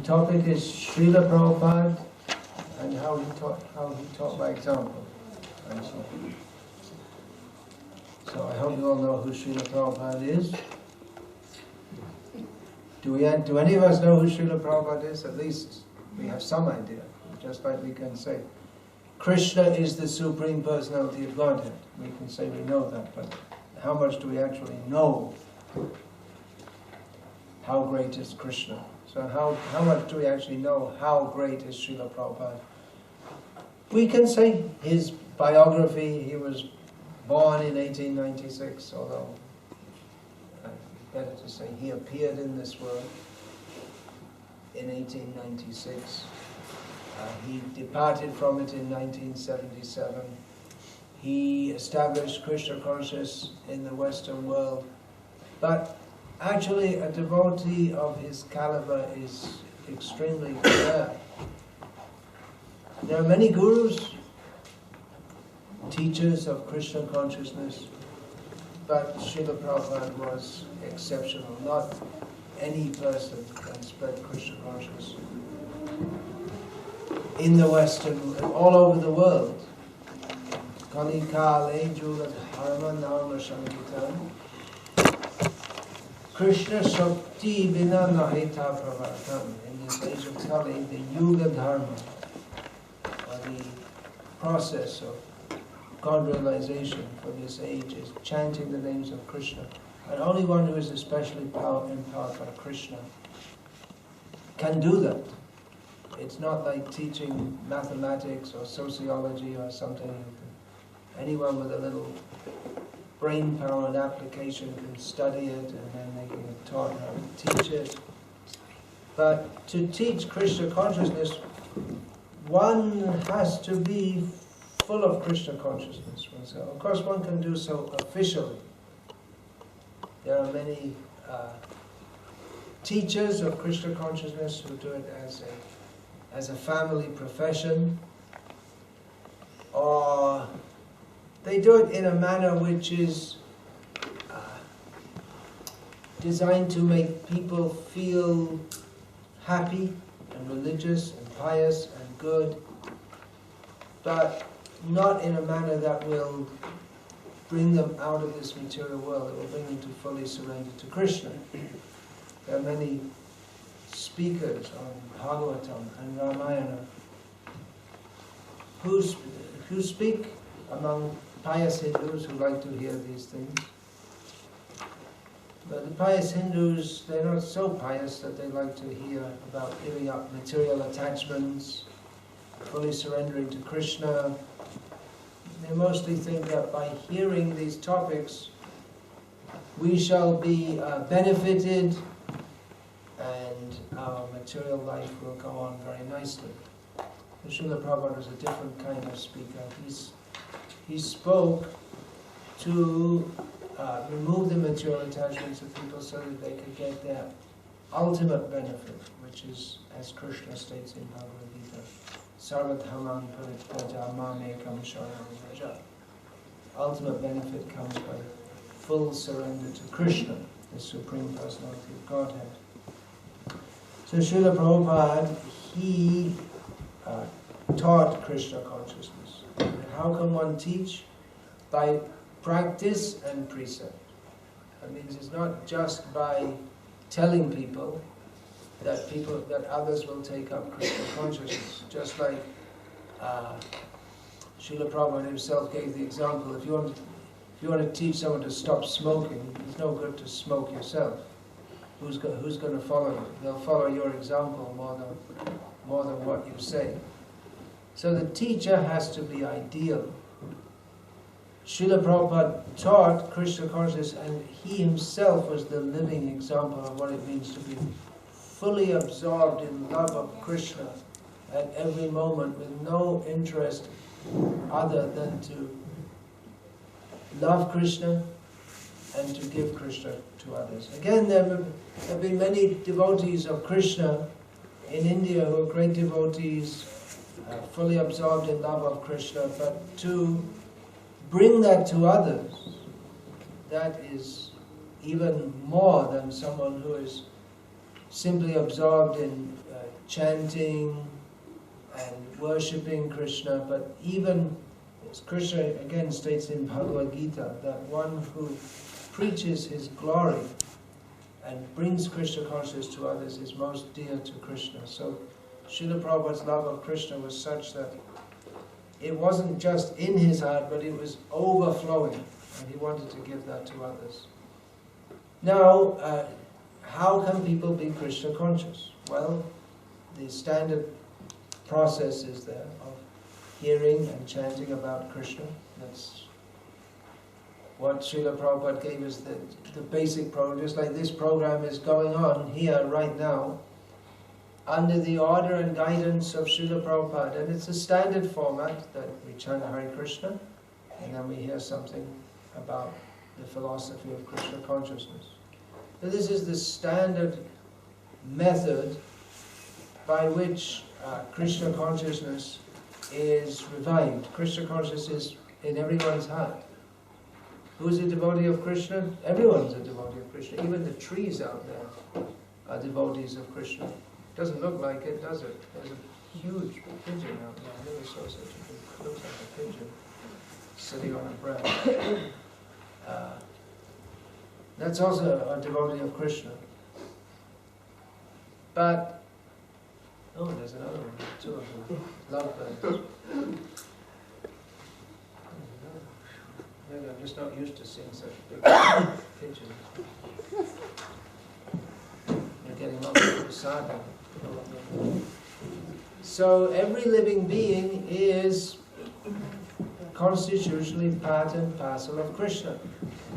topic is Srila Prabhupada and how he taught by example. So I hope you all know who Srila Prabhupada is. Do any of us know who Srila Prabhupada is? At least we have some idea, just like we can say Krishna is the Supreme Personality of Godhead. We can say we know that, but how much do we actually know? How great is Krishna? So how much do we actually know how great is Srila Prabhupada? We can say his biography, he was born in 1896, although better to say he appeared in this world in 1896. He departed from it in 1977. He established Krishna consciousness in the Western world. But actually a devotee of his caliber is extremely rare. There are many gurus, teachers of Krishna consciousness, but Srila Prabhupada was exceptional. Not any person can spread Krishna consciousness in the Western, all over the world. Kali Kale Julat Harman Narma Shankitan Krishna Shakti Bina Nahita Pravartan. In this age of Kali, the Yuga Dharma, or the process of God realization for this age is chanting the names of Krishna. And only one who is especially empowered by Krishna can do that. It's not like teaching mathematics or sociology or something. Anyone with a little brain power and application can study it, and then they can get taught how to teach it. But to teach Krishna consciousness, one has to be full of Krishna consciousness oneself. Of course, one can do so officially. There are many teachers of Krishna consciousness who do it as a family profession, or they do it in a manner which is designed to make people feel happy and religious and pious and good, but not in a manner that will bring them out of this material world, that will bring them to fully surrender to Krishna. There are many speakers on Bhagavatam and Ramayana who speak among pious Hindus who like to hear these things. But the pious Hindus, they're not so pious that they like to hear about giving up material attachments, fully surrendering to Krishna. They mostly think that by hearing these topics, we shall be benefited and our material life will go on very nicely. Srila Prabhupada was a different kind of speaker. He spoke to remove the material attachments of people so that they could get their ultimate benefit, which is, as Krishna states in Bhagavad Gita, Sarvadhamam Parityaja Mamekam Sharanam Vraja. Ultimate benefit comes by full surrender to Krishna, the Supreme Personality of Godhead. So Srila Prabhupada, he taught Krishna consciousness. And how can one teach? By practice and precept. That means it's not just by telling people that others will take up Krishna consciousness. Just like Srila Prabhupada himself gave the example, if you want to teach someone to stop smoking, it's no good to smoke yourself. Who's going to follow you? They'll follow your example more than what you say. So the teacher has to be ideal. Srila Prabhupada taught Krishna consciousness, and he himself was the living example of what it means to be fully absorbed in love of Krishna at every moment, with no interest other than to love Krishna and to give Krishna to others. Again, there have been many devotees of Krishna in India who are great devotees, fully absorbed in love of Krishna, but to bring that to others, that is even more than someone who is simply absorbed in chanting and worshipping Krishna, but even as Krishna again states in Bhagavad Gita, that one who preaches his glory and brings Krishna consciousness to others is most dear to Krishna. So Srila Prabhupada's love of Krishna was such that it wasn't just in his heart, but it was overflowing, and he wanted to give that to others. Now, how can people be Krishna conscious? Well, the standard process is there of hearing and chanting about Krishna. That's what Srila Prabhupada gave us, the basic program, just like this program is going on here right now, under the order and guidance of Srila Prabhupada. And it's a standard format that we chant Hare Krishna, and then we hear something about the philosophy of Krishna consciousness. So this is the standard method by which Krishna consciousness is revived. Krishna consciousness is in everyone's heart. Who's a devotee of Krishna? Everyone's a devotee of Krishna. Even the trees out there are devotees of Krishna. Doesn't look like it, does it? There's a huge pigeon out there. I never saw such a big, looks like a pigeon sitting on a branch. That's also a devotee of Krishna. But, oh, there's another one, two of them, lovebirds. Maybe I'm just not used to seeing such big pigeons. They're getting lots of sadhana. So every living being is constitutionally part and parcel of Krishna.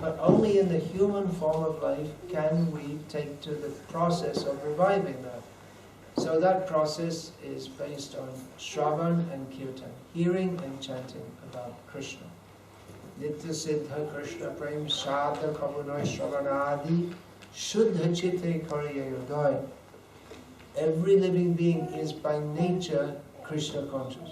But only in the human form of life can we take to the process of reviving that. So that process is based on Shravan and Kirtan, hearing and chanting about Krishna. Nitya Siddha Krishna Prem Shadha Kavanai Shravanadi Shuddha Chitte Kariyayodai. Every living being is by nature Krishna conscious.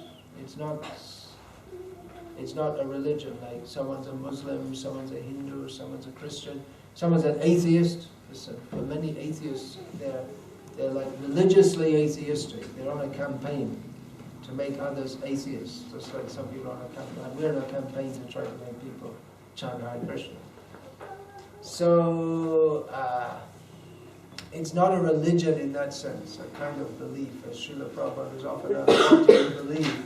It's not a religion, like someone's a Muslim, someone's a Hindu, someone's a Christian, someone's an atheist. Listen, for many atheists, they're like religiously atheistic. They're on a campaign to make others atheists, just like some people are on a campaign. We're on a campaign to try to make people chant Hare Krishna. So, it's not a religion in that sense, a kind of belief, as Srila Prabhupada was often asked, what do you believe?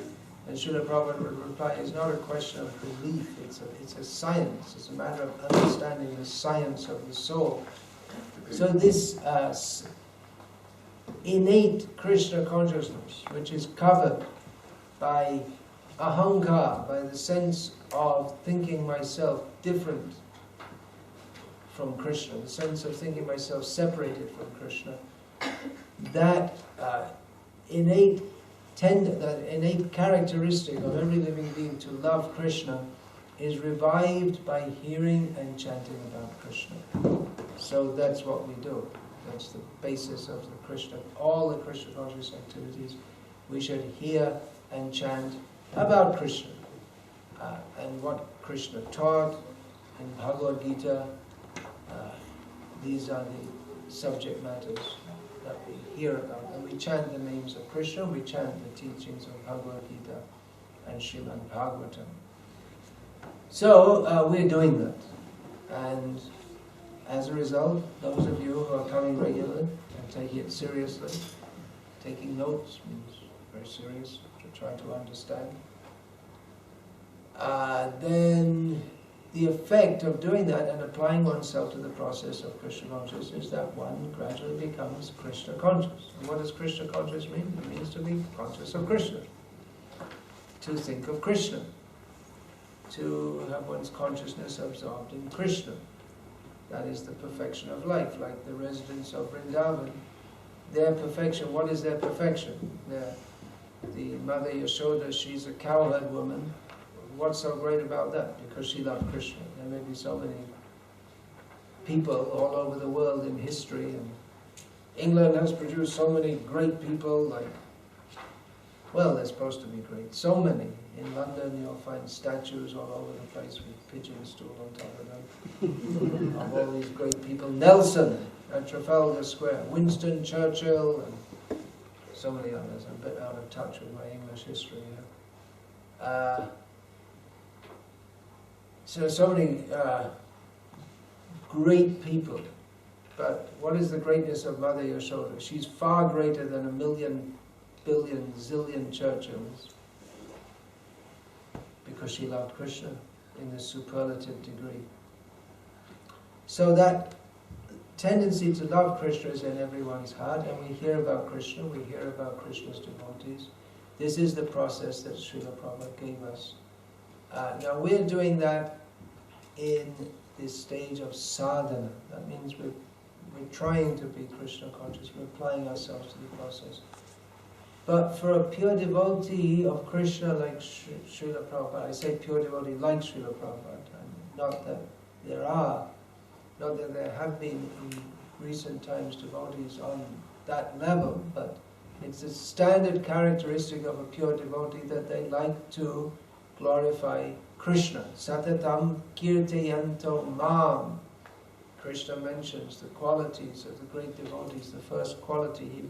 And Srila Prabhupada would reply, it's not a question of belief, it's a science, it's a matter of understanding the science of the soul. So this innate Krishna consciousness, which is covered by ahankar, by the sense of thinking myself different from Krishna, the sense of thinking myself separated from Krishna, that innate characteristic of every living being to love Krishna is revived by hearing and chanting about Krishna. So that's what we do. That's the basis of the Krishna, all the Krishna conscious activities. We should hear and chant about Krishna and what Krishna taught in Bhagavad Gita. These are the subject matters that we hear about. And we chant the names of Krishna, we chant the teachings of Bhagavad Gita and Srimad Bhagavatam. So we're doing that. And as a result, those of you who are coming regularly and taking it seriously, taking notes means very serious, to try to understand, then the effect of doing that and applying oneself to the process of Krishna consciousness is that one gradually becomes Krishna conscious. And what does Krishna conscious mean? It means to be conscious of Krishna, to think of Krishna, to have one's consciousness absorbed in Krishna. That is the perfection of life, like the residents of Vrindavan. Their perfection, what is their perfection? The Mother Yashoda, she's a cowherd woman. What's so great about that? Because she loved Krishna. There may be so many people all over the world in history, and England has produced so many great people, like, well, they're supposed to be great. So many. In London you'll find statues all over the place with pigeon stool on top of them, of all these great people. Nelson at Trafalgar Square, Winston Churchill, and so many others. I'm a bit out of touch with my English history here. So many great people. But what is the greatness of Mother Yashoda? She's far greater than a million, billion, zillion Churchills, because she loved Krishna in this superlative degree. So that tendency to love Krishna is in everyone's heart, and we hear about Krishna, we hear about Krishna's devotees. This is the process that Srila Prabhupada gave us. Now we're doing that in this stage of sadhana. That means we're trying to be Krishna conscious, we're applying ourselves to the process. But for a pure devotee of Krishna like Srila Prabhupada, I say pure devotee like Srila Prabhupada, and not that there have been in recent times devotees on that level, but it's a standard characteristic of a pure devotee that they like to glorify Krishna. Satatam kirtayanto mam. Krishna mentions the qualities of the great devotees. The first quality he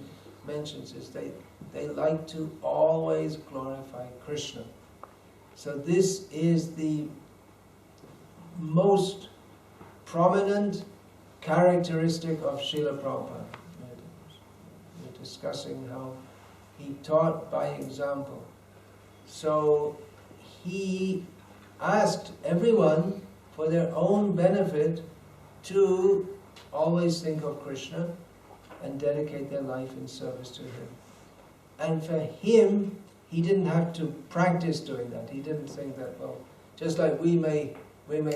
mentions is they like to always glorify Krishna. So this is the most prominent characteristic of Srila Prabhupada. We're discussing how he taught by example. So he asked everyone for their own benefit to always think of Krishna and dedicate their life in service to him. And for him, he didn't have to practice doing that. He didn't think that, well, just like we may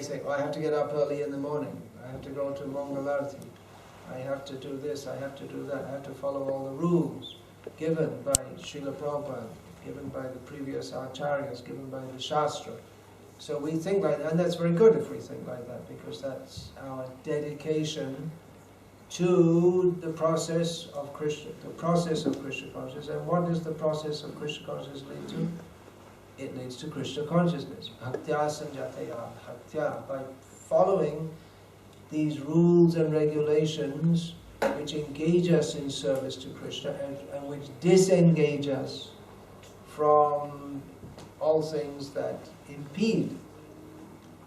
say, oh, I have to get up early in the morning, I have to go to Mangalarti, I have to do this, I have to do that, I have to follow all the rules given by Srila Prabhupada, given by the previous acharyas, given by the Shastra. So we think like that, and that's very good if we think like that, because that's our dedication to the process of Krishna, Krishna consciousness. And what does the process of Krishna consciousness lead to? It leads to Krishna consciousness. Bhaktya sanjataya bhaktya. By following these rules and regulations which engage us in service to Krishna and which disengage us from all things that impede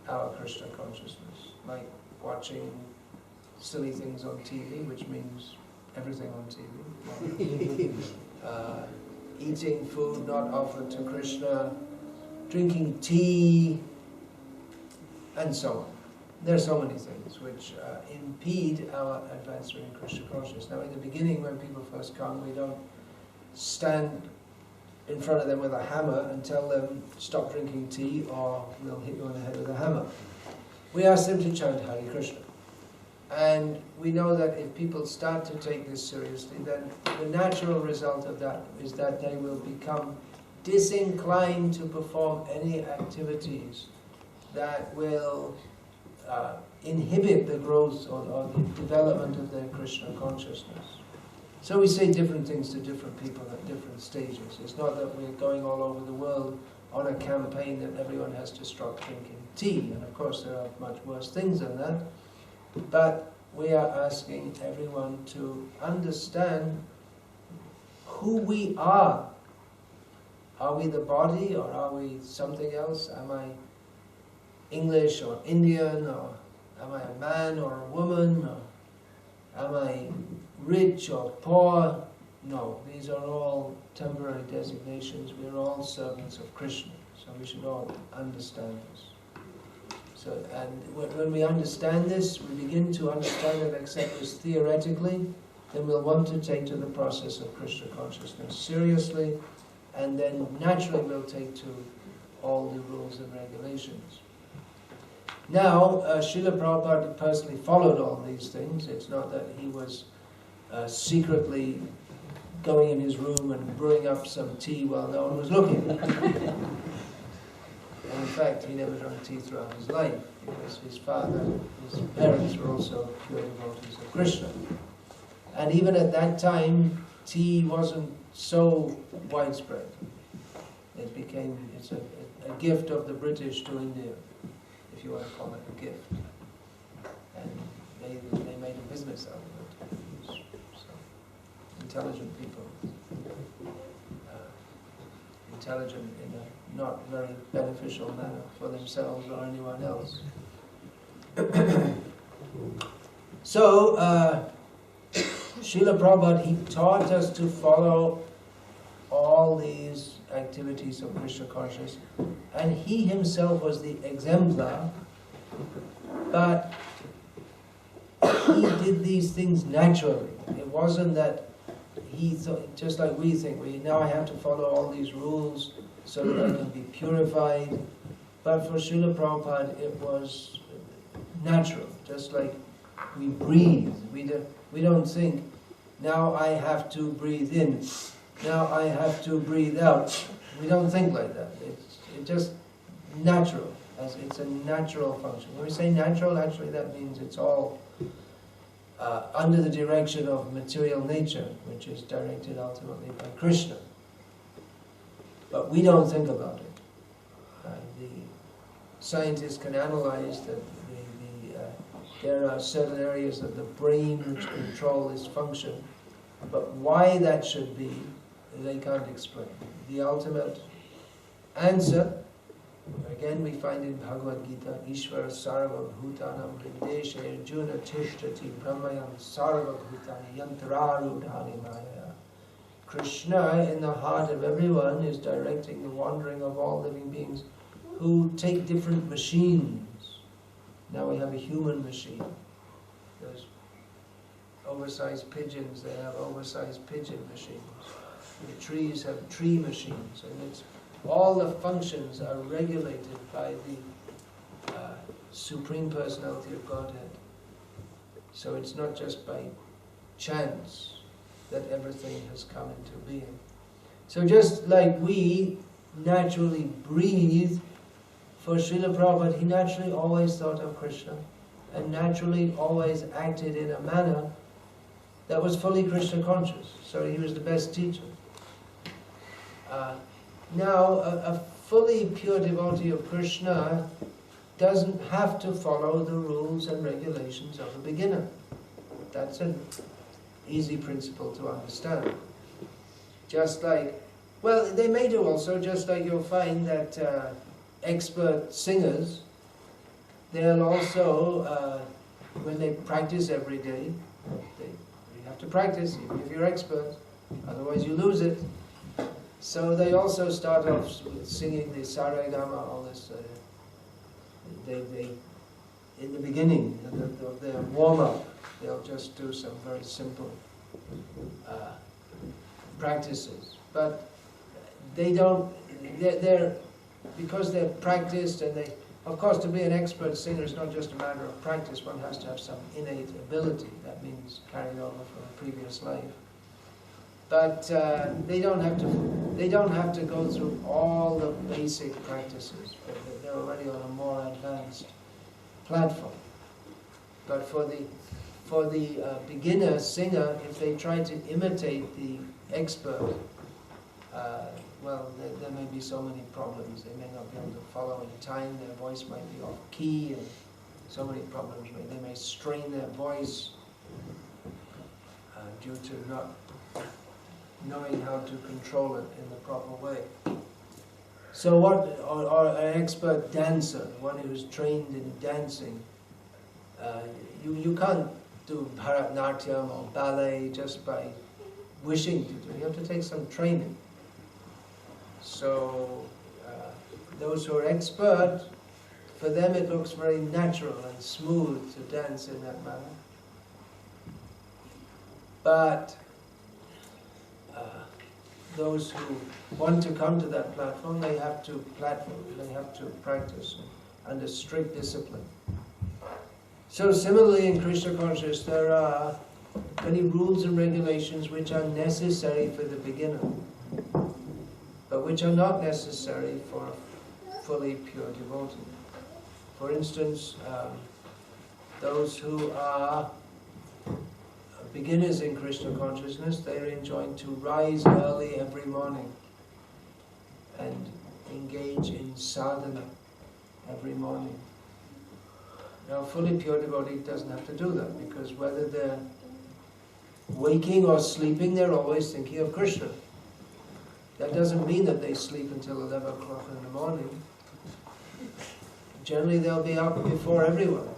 our Krishna consciousness, like watching silly things on TV, which means everything on TV, eating food not offered to Krishna, drinking tea, and so on. There are so many things which impede our advancement in Krishna consciousness. Now in the beginning, when people first come, we don't stand in front of them with a hammer and tell them, stop drinking tea or we'll hit you on the head with a hammer. We ask them to chant Hare Krishna. And we know that if people start to take this seriously, then the natural result of that is that they will become disinclined to perform any activities that will inhibit the growth or the development of their Krishna consciousness. So we say different things to different people at different stages. It's not that we're going all over the world on a campaign that everyone has to stop drinking tea. And of course there are much worse things than that. But we are asking everyone to understand who we are. Are we the body or are we something else? Am I English or Indian, or am I a man or a woman, or am I rich or poor? No, these are all temporary designations. We are all servants of Krishna, so we should all understand this. So, and when we understand this, we begin to understand and accept this theoretically, then we'll want to take to the process of Krishna consciousness seriously, and then naturally we'll take to all the rules and regulations. Now, Srila Prabhupada personally followed all these things. It's not that he was secretly going in his room and brewing up some tea while no one was looking. And in fact, he never drank tea throughout his life, because his parents were also pure devotees of Krishna. And even at that time, tea wasn't so widespread. It's a gift of the British to India, if you want to call it a gift. And they made a business out of it. So, intelligent people. intelligent in a not very beneficial manner for themselves or anyone else. So, Srila Prabhupada, he taught us to follow all these activities of Krishna consciousness, and he himself was the exemplar, but he did these things naturally. It wasn't that he thought, just like we think, now I have to follow all these rules so that I can be purified. But for Srila Prabhupada, it was natural, just like we breathe. We don't think, now I have to breathe in, now I have to breathe out. We don't think like that. It's just natural, as it's a natural function. When we say natural, actually that means it's all under the direction of material nature, which is directed ultimately by Krishna. But we don't think about it. The scientists can analyze that there are certain areas of the brain which control this function, but why that should be, they can't explain. The ultimate answer, again we find in Bhagavad Gita, Ishvara Sarva Bhutanam Hrideshe Arjuna Tishtati Brahmayam Sarva Bhutani Yantararudhani Maya. Krishna in the heart of everyone is directing the wandering of all living beings who take different machines. Now we have a human machine. There's oversized pigeons, they have oversized pigeon machines. The trees have tree machines, and it's all the functions are regulated by the Supreme Personality of Godhead. So it's not just by chance that everything has come into being. So just like we naturally breathe, for Srila Prabhupada, he naturally always thought of Krishna and naturally always acted in a manner that was fully Krishna conscious. So he was the best teacher. Now, a fully pure devotee of Krishna doesn't have to follow the rules and regulations of a beginner. That's an easy principle to understand. Just like, well, they may do also, just like you'll find that expert singers, they'll also, when they practice every day, you have to practice, even if you're expert, otherwise you lose it. So they also start off with singing the Saragama, all this, in the beginning of their warm-up, they'll just do some very simple practices. But they don't, because they're practiced, and they, of course, to be an expert singer is not just a matter of practice. One has to have some innate ability. That means carried over from a previous life. But they don't have to go through all the basic practices. They're already on a more advanced platform. But for the beginner singer, if they try to imitate the expert, well, there may be so many problems. They may not be able to follow in time. Their voice might be off key, and so many problems. They may strain their voice due to not knowing how to control it in the proper way. So or an expert dancer, one who's trained in dancing, you can't do Bharatanatyam or ballet just by wishing to do it. You have to take some training. So those who are expert, for them it looks very natural and smooth to dance in that manner. But those who want to come to that platform, they have to practice under strict discipline. So similarly in Krishna consciousness, there are many rules and regulations which are necessary for the beginner, but which are not necessary for a fully pure devotee. For instance, those who are beginners in Krishna consciousness, they are enjoined to rise early every morning and engage in sadhana every morning. Now, a fully pure devotee doesn't have to do that, because whether they're waking or sleeping, they're always thinking of Krishna. That doesn't mean that they sleep until 11 o'clock in the morning. Generally they'll be up before everyone.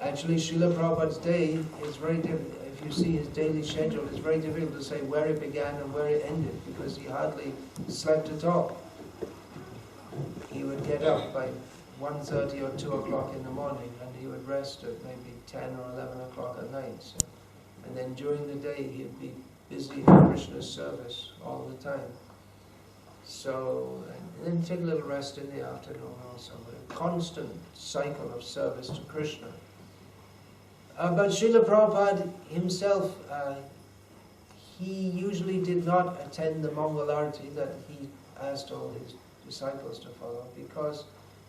Actually, Srila Prabhupada's day is very difficult. If you see his daily schedule, it's very difficult to say where it began and where it ended, because he hardly slept at all. He would get up by 1:30 or 2 o'clock in the morning, and he would rest at maybe 10 or 11 o'clock at night. So, and then during the day, he'd be busy in Krishna's service all the time. So, and then take a little rest in the afternoon also. A constant cycle of service to Krishna. But Srila Prabhupada himself, he usually did not attend the Mangal Arati that he asked all his disciples to follow, because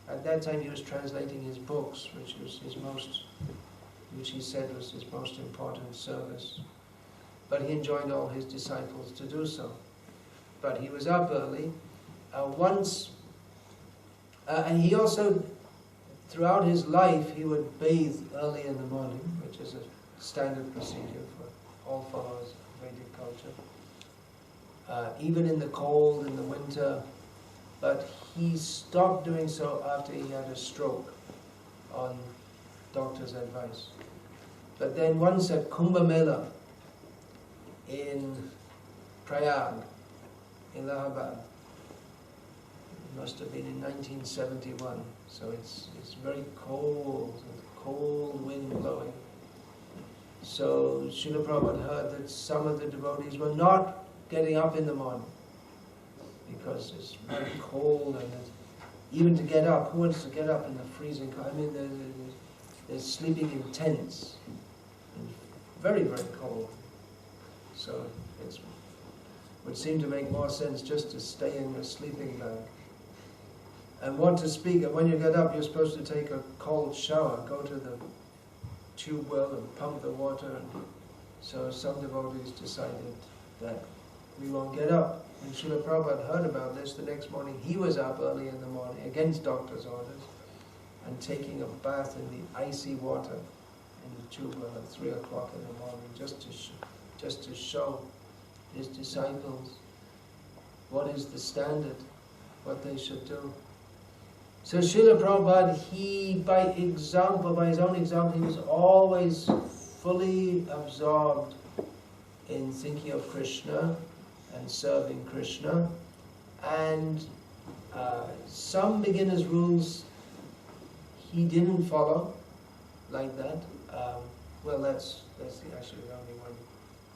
at that time he was translating his books, which he said was his most important service. But he enjoined all his disciples to do so. But he was up early. And he also, throughout his life, he would bathe early in the morning, which is a standard procedure for all followers of Vedic culture. Even in the cold, in the winter. But he stopped doing so after he had a stroke on doctor's advice. But then once at Kumbh Mela in Prayag, in Allahabad, it must have been in 1971, so it's very cold, cold wind blowing. So Srila Prabhupada heard that some of the devotees were not getting up in the morning because it's very cold, and even to get up, who wants to get up in the freezing cold? I mean, they're sleeping in tents, and very, very cold. So it would seem to make more sense just to stay in your sleeping bag. And what to speak of, when you get up, you're supposed to take a cold shower, go to the tube well and pump the water. And so some devotees decided that we won't get up. When Srila Prabhupada heard about this, the next morning he was up early in the morning, against doctor's orders, and taking a bath in the icy water in the tube well at 3 o'clock in the morning, just to show his disciples what is the standard, what they should do. So Srila Prabhupada, he, by his own example, he was always fully absorbed in thinking of Krishna and serving Krishna. And some beginner's rules he didn't follow like that. Well, that's actually the only one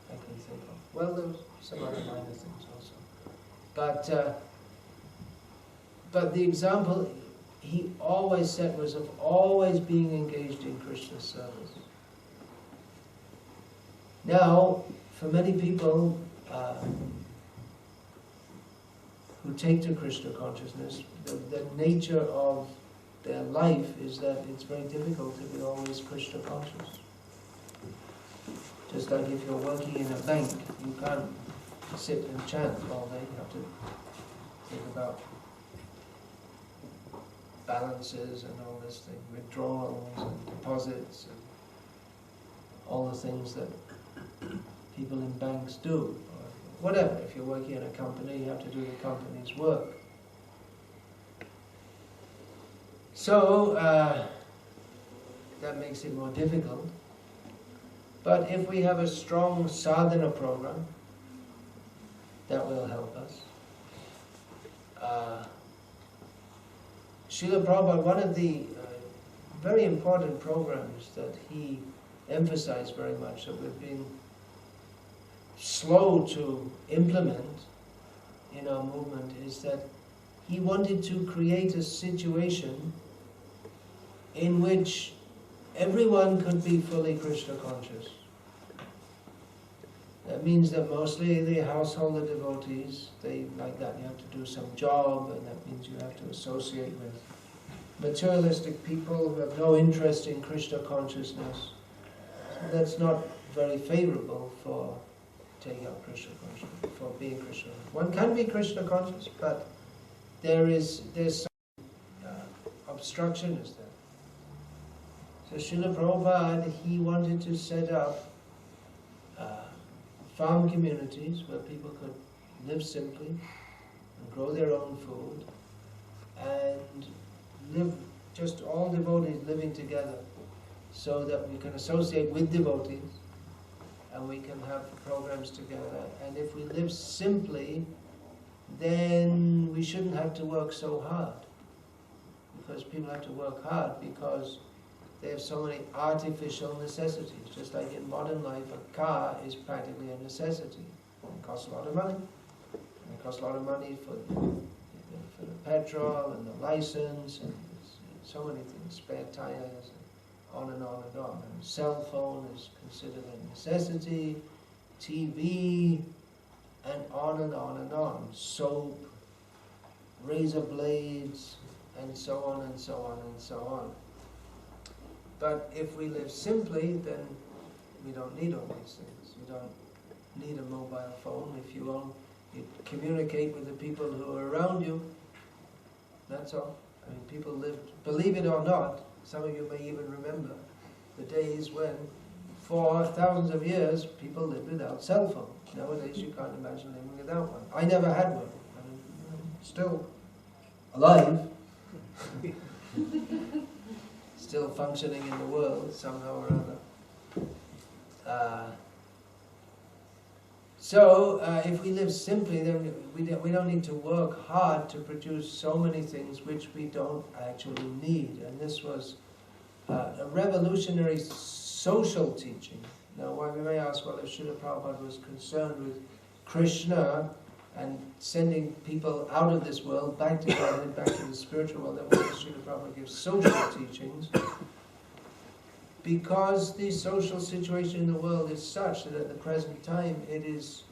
I can think of. Well, there was some other minor things also. But the example he always set was of always being engaged in Krishna's service. Now, for many people who take to Krishna consciousness, the nature of their life is that it's very difficult to be always Krishna conscious. Just like if you're working in a bank, you can't sit and chant all day. You have to think about balances and all this thing, withdrawals and deposits and all the things that people in banks do. Or whatever, if you're working in a company, you have to do the company's work. So that makes it more difficult. But if we have a strong sadhana program, that will help us. Srila Prabhupada, one of the very important programs that he emphasized very much, that we've been slow to implement in our movement, is that he wanted to create a situation in which everyone could be fully Krishna conscious. That means that mostly the householder devotees, they like that. You have to do some job, and that means you have to associate with materialistic people who have no interest in Krishna consciousnness. So that's not very favorable for taking up Krishna consciousness, for being Krishna. One can be Krishna conscious, but there's some obstruction, is there? So Srila Prabhupada, he wanted to set up farm communities where people could live simply, and grow their own food, and live, just all devotees living together, so that we can associate with devotees, and we can have programs together. And if we live simply, then we shouldn't have to work so hard. Because people have to work hard because they have so many artificial necessities. Just like in modern life, a car is practically a necessity. It costs a lot of money. And it costs a lot of money for the petrol and the license and so many things, spare tires, and on and on and on. And cell phone is considered a necessity, TV, and on and on and on. Soap, razor blades, and so on and so on and so on. But if we live simply, then we don't need all these things. You don't need a mobile phone. If you communicate with the people who are around you, that's all. I mean, people lived, believe it or not, some of you may even remember the days when, for thousands of years, people lived without cell phones. Nowadays, you can't imagine living without one. I never had one. I'm still alive. Still functioning in the world somehow or other. So if we live simply, then we don't need to work hard to produce so many things which we don't actually need. And this was a revolutionary social teaching. Now, why we may ask, well, if Srila Prabhupada was concerned with Krishna and sending people out of this world back to God and back to the spiritual world, then why does Srila Prabhupada give social teachings? Because the social situation in the world is such that at the present time it's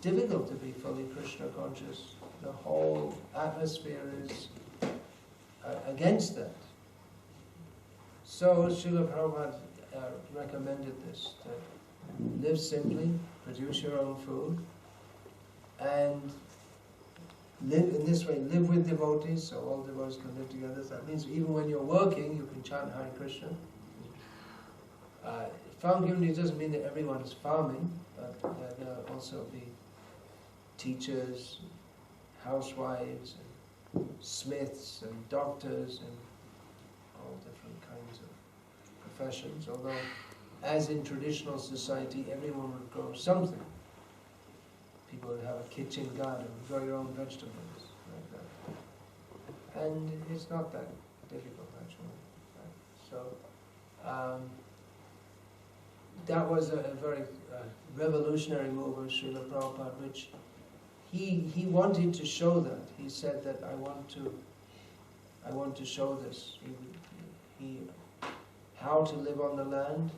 difficult to be fully Krishna conscious. The whole atmosphere is against that. So Srila Prabhupada recommended this, that live simply, produce your own food, and live in this way, live with devotees, so all devotees can live together. So that means even when you're working, you can chant Hare Krishna. Farm community doesn't mean that everyone is farming, but there'll also be teachers, housewives, and smiths, and doctors, and all different kinds of professions. Although, as in traditional society, everyone would grow something. People would have a kitchen garden, grow your own vegetables, like that. And it's not that difficult, actually. So, that was a very revolutionary move of Srila Prabhupada, which he wanted to show that. He said that I want to show this. How to live on the land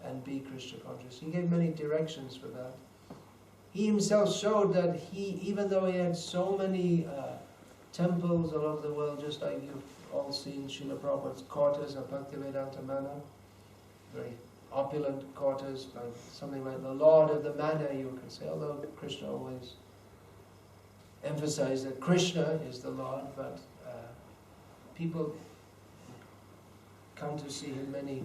and be Krishna conscious. He gave many directions for that. He himself showed that even though he had so many temples all over the world, just like you've all seen Srila Prabhupada's quarters at Bhaktivedanta Manor, very opulent quarters, like something like the Lord of the Manor, you could say, although Krishna always emphasized that Krishna is the Lord, but people come to see him. Many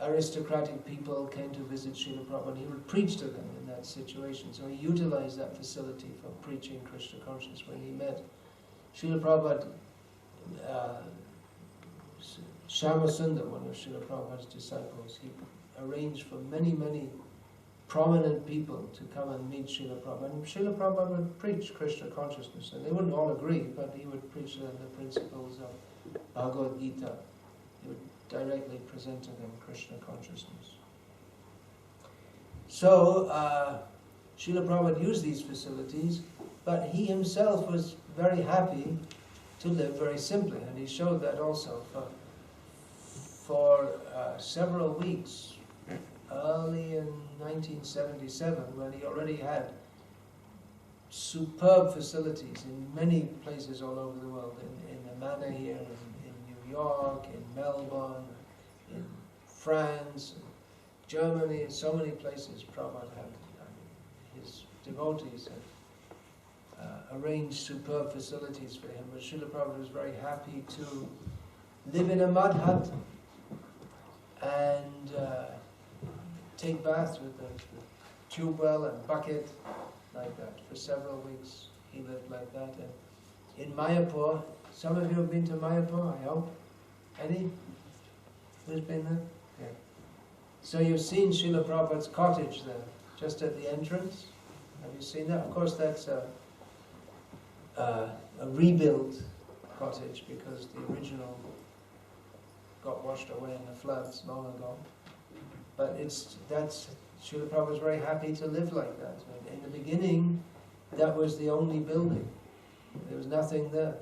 aristocratic people came to visit Srila Prabhupada, and he would preach to them in that situation. So he utilized that facility for preaching Krishna consciousness. When he met Srila Prabhupada, Shyama Sundar, one of Srila Prabhupada's disciples, he arranged for many, many prominent people to come and meet Srila Prabhupada. And Srila Prabhupada would preach Krishna consciousness, and they wouldn't all agree, but he would preach to them the principles of Bhagavad Gita. He would directly present to them Krishna consciousness. So, Srila Prabhupada used these facilities, but he himself was very happy to live very simply, and he showed that also for several weeks, early in 1977, when he already had superb facilities in many places all over the world, in the manor here, in New York, in Melbourne, in France, Germany, in so many places Prabhupada had, his devotees had arranged superb facilities for him. But Srila Prabhupada was very happy to live in a mud hut and take baths with the tube well and bucket, like that. For several weeks he lived like that. And in Mayapur, some of you have been to Mayapur, I hope. Any? Who's been there? Yeah. So you've seen Srila Prabhupada's cottage there, just at the entrance. Have you seen that? Of course that's a rebuilt cottage because the original got washed away in the floods long ago. But Srila Prabhupada was very happy to live like that. In the beginning, that was the only building. There was nothing there.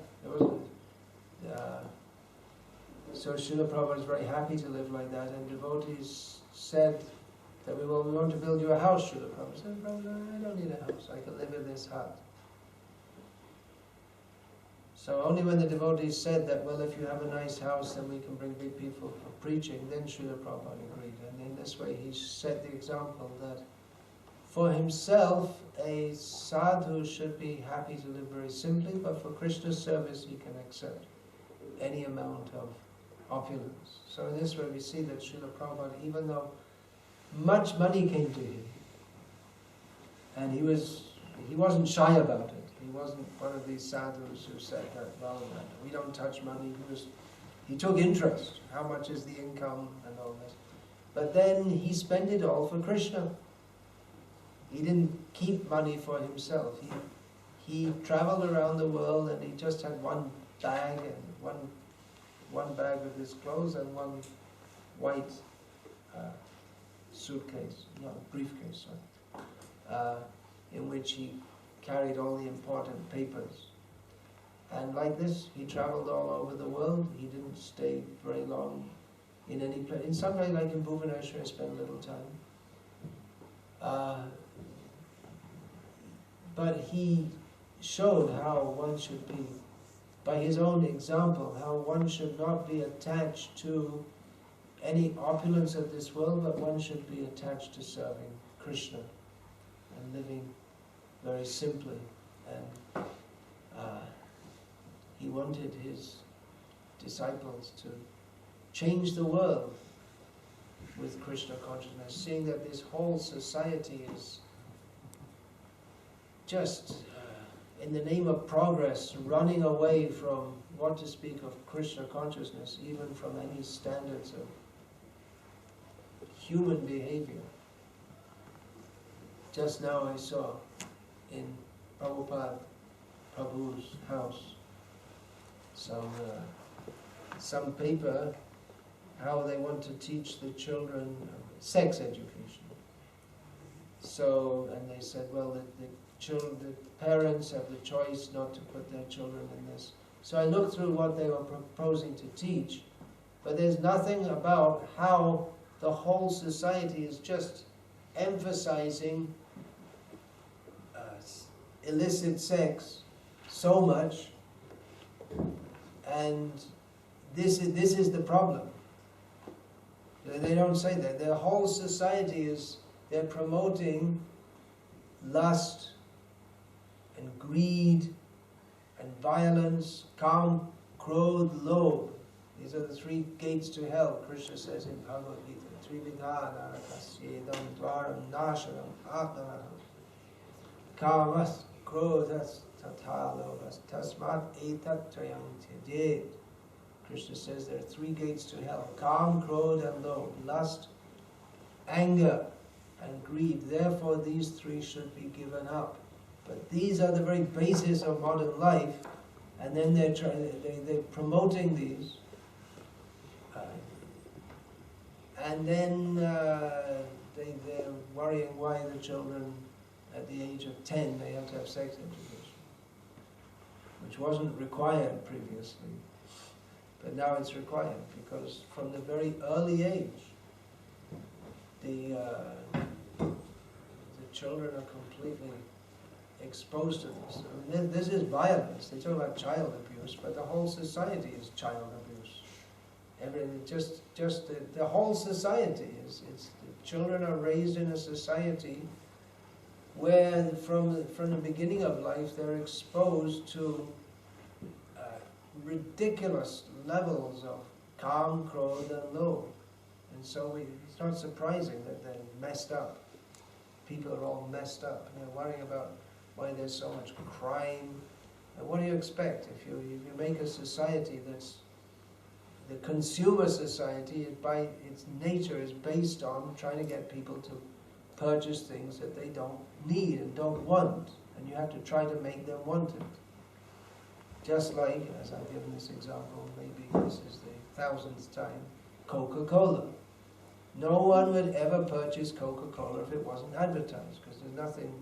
So Srila Prabhupada was very happy to live like that, and devotees said that we want to build you a house, Srila Prabhupada said, Prabhupada, I don't need a house, I can live in this hut. So only when the devotees said that, well, if you have a nice house, then we can bring big people for preaching, then Srila Prabhupada agreed. And in this way he set the example that for himself, a sadhu should be happy to live very simply, but for Krishna's service he can accept any amount of opulence. So in this way we see that Srila Prabhupada, even though much money came to him, and he wasn't shy about it. He wasn't one of these sadhus who said that, well, we don't touch money. He took interest. How much is the income and all this. But then he spent it all for Krishna. He didn't keep money for himself. He traveled around the world and he just had one bag and one bag with his clothes and one white suitcase, no, briefcase, sorry, in which he carried all the important papers. And like this, he traveled all over the world. He didn't stay very long in any place. In some way, like in Bhubaneswar, I spent a little time. But he showed how one should be, by his own example, how one should not be attached to any opulence of this world, but one should be attached to serving Krishna and living very simply. And he wanted his disciples to change the world with Krishna consciousness, seeing that this whole society is just in the name of progress, running away from what to speak of Krishna consciousness, even from any standards of human behavior. Just now I saw in Prabhu's house some paper how they want to teach the children sex education. So, and they said, well, the parents have the choice not to put their children in this. So I looked through what they were proposing to teach, but there's nothing about how the whole society is just emphasizing illicit sex so much, and this is the problem. They don't say that. Their whole society they're promoting lust and greed and violence, kam, krodh, lobh. These are the three gates to hell, Krishna says in Bhagavad Gita. Trividha narakasya dvaram nashanam atmanam kamas krodhas tatha lobhas tasmat etat trayam tyajet. Krishna says there are three gates to hell: kam, krodh, and lobh, lust, anger, and greed. Therefore these three should be given up. But these are the very basis of modern life, and then they're promoting these, and then they're worrying why the children at the age of 10 they have to have sex education, which wasn't required previously, but now it's required because from the very early age the children are completely exposed to this. I mean, this is violence. They talk about child abuse, but the whole society is child abuse. Everything, just the whole society is. The children are raised in a society where, from the beginning of life, they're exposed to ridiculous levels of kam, krodh, and lobh, and so it's not surprising that they're messed up people are all messed up, and they're worrying about why there's so much crime. And what do you expect? If you make a society that's the consumer society, by its nature is based on trying to get people to purchase things that they don't need and don't want, and you have to try to make them want it. Just like, as I've given this example, maybe this is the 1000th time, Coca-Cola. No one would ever purchase Coca-Cola if it wasn't advertised, because there's nothing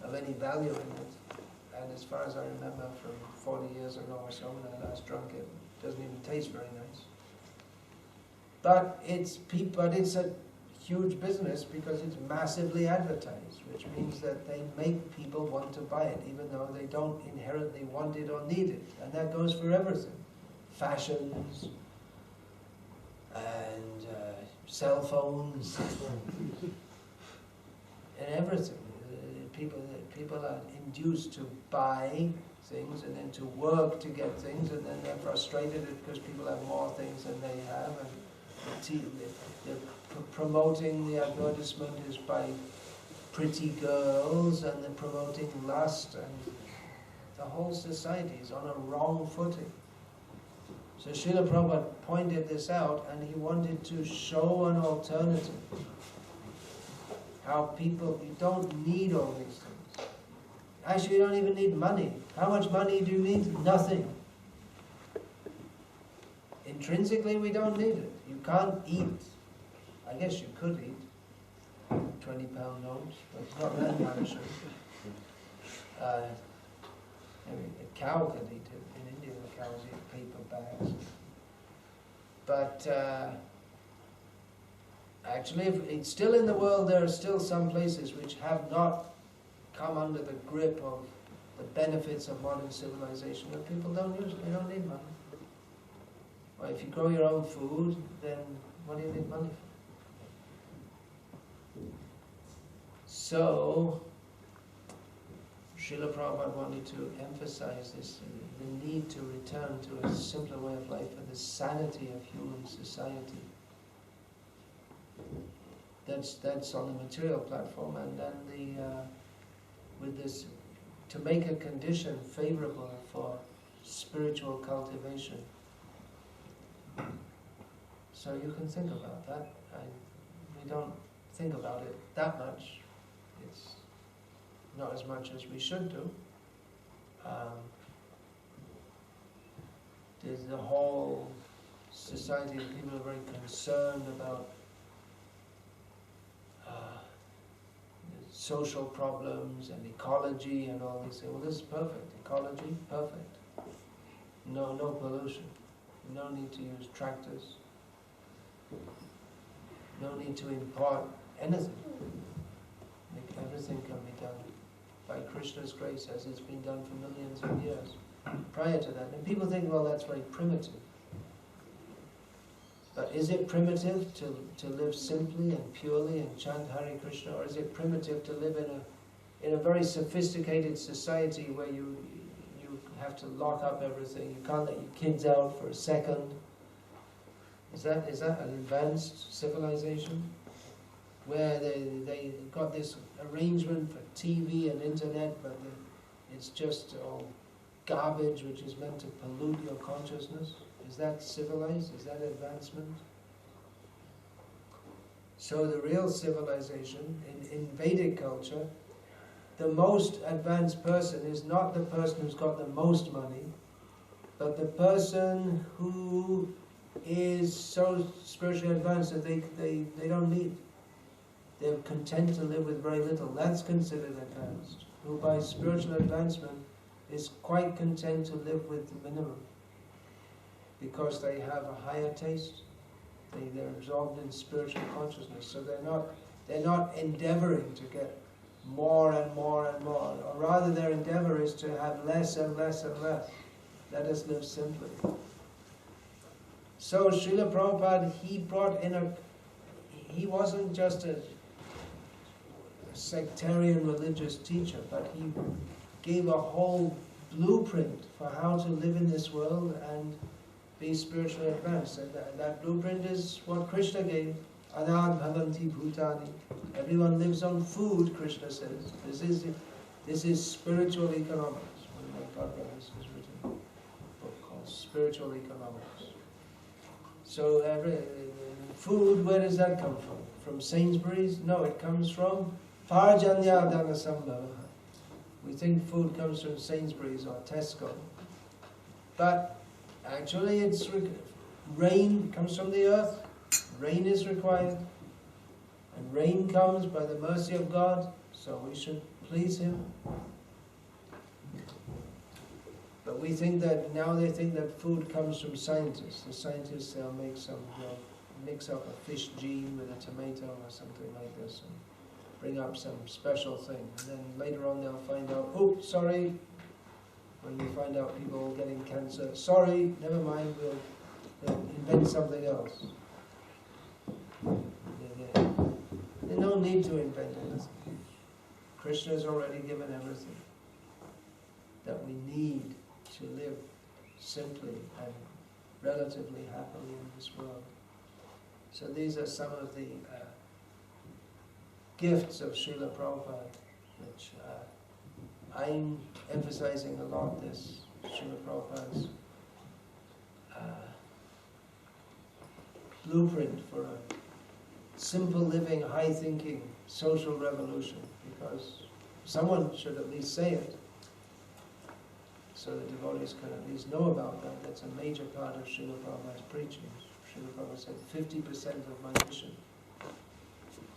of any value in it. And as far as I remember from 40 years ago or so, when I last drank it, it doesn't even taste very nice. But it's a huge business because it's massively advertised, which means that they make people want to buy it, even though they don't inherently want it or need it. And that goes for everything. Fashions, and cell phones, and everything. People are induced to buy things and then to work to get things, and then they're frustrated because people have more things than they have, and promoting the advertisement is by pretty girls, and they're promoting lust, and the whole society is on a wrong footing. So Srila Prabhupada pointed this out, and he wanted to show an alternative. How people, you don't need all these things. Actually, you don't even need money. How much money do you need? Nothing. Intrinsically, we don't need it. You can't eat. I guess you could eat 20-pound notes, but it's not that much. I mean, a cow can eat it. In India, the cows eat paper bags. But actually, if it's still in the world, there are still some places which have not come under the grip of the benefits of modern civilization, where people don't need money. Well, if you grow your own food, then what do you need money for? So, Srila Prabhupada wanted to emphasize this, the need to return to a simpler way of life for the sanity of human society. That's on the material platform, and then with this, to make a condition favorable for spiritual cultivation. So you can think about that. We don't think about it that much. It's not as much as we should do. There's the whole society of people are very concerned about social problems and ecology and all these things. Well, this is perfect. Ecology, perfect. No pollution. No need to use tractors. No need to import anything. Everything can be done by Krishna's grace as it's been done for millions of years prior to that. And people think, well, that's very primitive. But is it primitive to live simply and purely and chant Hare Krishna, or is it primitive to live in a very sophisticated society where you have to lock up everything, you can't let your kids out for a second? Is that an advanced civilization? Where they got this arrangement for TV and internet, but it's just all garbage which is meant to pollute your consciousness? Is that civilized? Is that advancement? So the real civilization in Vedic culture, the most advanced person is not the person who's got the most money, but the person who is so spiritually advanced that they don't need. They're content to live with very little. That's considered advanced. Who by spiritual advancement is quite content to live with the minimum, because they have a higher taste. They're absorbed in spiritual consciousness. So they're not endeavoring to get more and more and more. Or rather, their endeavor is to have less and less and less. Let us live simply. So Srila Prabhupada, he wasn't just a sectarian religious teacher, but he gave a whole blueprint for how to live in this world and be spiritually advanced. And that blueprint is what Krishna gave. Anad bhavanti bhutani. Everyone lives on food, Krishna says. This is spiritual economics. One of my godbrothers has written a book called Spiritual Economics. So food, where does that come from? From Sainsbury's? No, it comes from Parjanya Dana Sambhava. We think food comes from Sainsbury's or Tesco. But actually rain comes from the earth. Rain is required. And rain comes by the mercy of God, so we should please Him. But we think that, now they think that food comes from scientists. The scientists, they'll make mix up a fish gene with a tomato or something like this and bring up some special thing. And then later on they'll find out, oh, sorry, when we find out people are getting cancer, sorry, never mind, we'll invent something else. There's no need to invent anything. Krishna has already given everything that we need to live simply and relatively happily in this world. So these are some of the gifts of Srila Prabhupada, which I'm emphasizing a lot, this Srila Prabhupada's blueprint for a simple living, high thinking, social revolution, because someone should at least say it, so the devotees can at least know about that. That's a major part of Srila Prabhupada's preaching. Srila Prabhupada said 50% of my mission.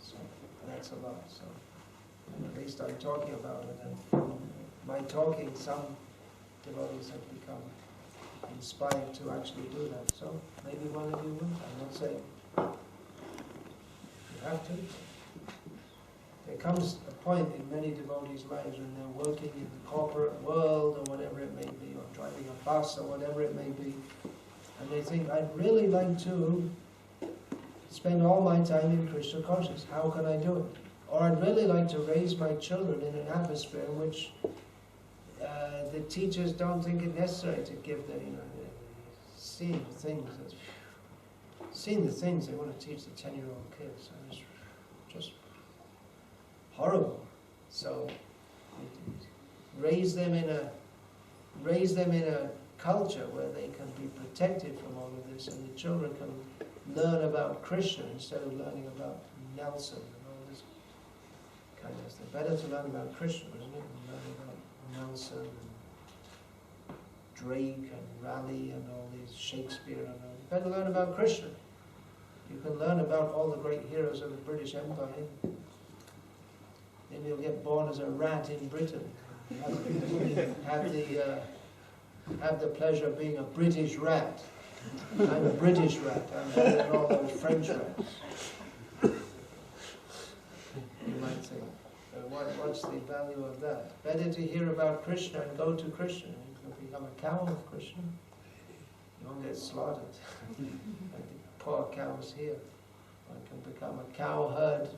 So that's a lot. So at least I'm talking about it, and from my talking, some devotees have become inspired to actually do that. So maybe one of you will. I'm not saying you have to. There comes a point in many devotees' lives when they're working in the corporate world or whatever it may be, or driving a bus or whatever it may be, and they think, I'd really like to spend all my time in Krishna consciousness. How can I do it? Or I'd really like to raise my children in an atmosphere in which the teachers don't think it necessary to give the, seeing the things they want to teach the 10-year-old kids. And it's just horrible. So raise them in a culture where they can be protected from all of this, and the children can learn about Krishna instead of learning about Nelson and all this kind of stuff. Better to learn about Krishna, isn't it? And learn about Nelson and Drake and Raleigh and all these Shakespeare and all. Better learn about Krishna. You can learn about all the great heroes of the British Empire. Then you'll get born as a rat in Britain. Have the pleasure of being a British rat. I'm a British rat. I'm better than all those French rats. You might think, what's the value of that? Better to hear about Krishna and go to Krishna. You can become a cow of Krishna. You won't get slaughtered. Like the poor cows here. One can become a cowherd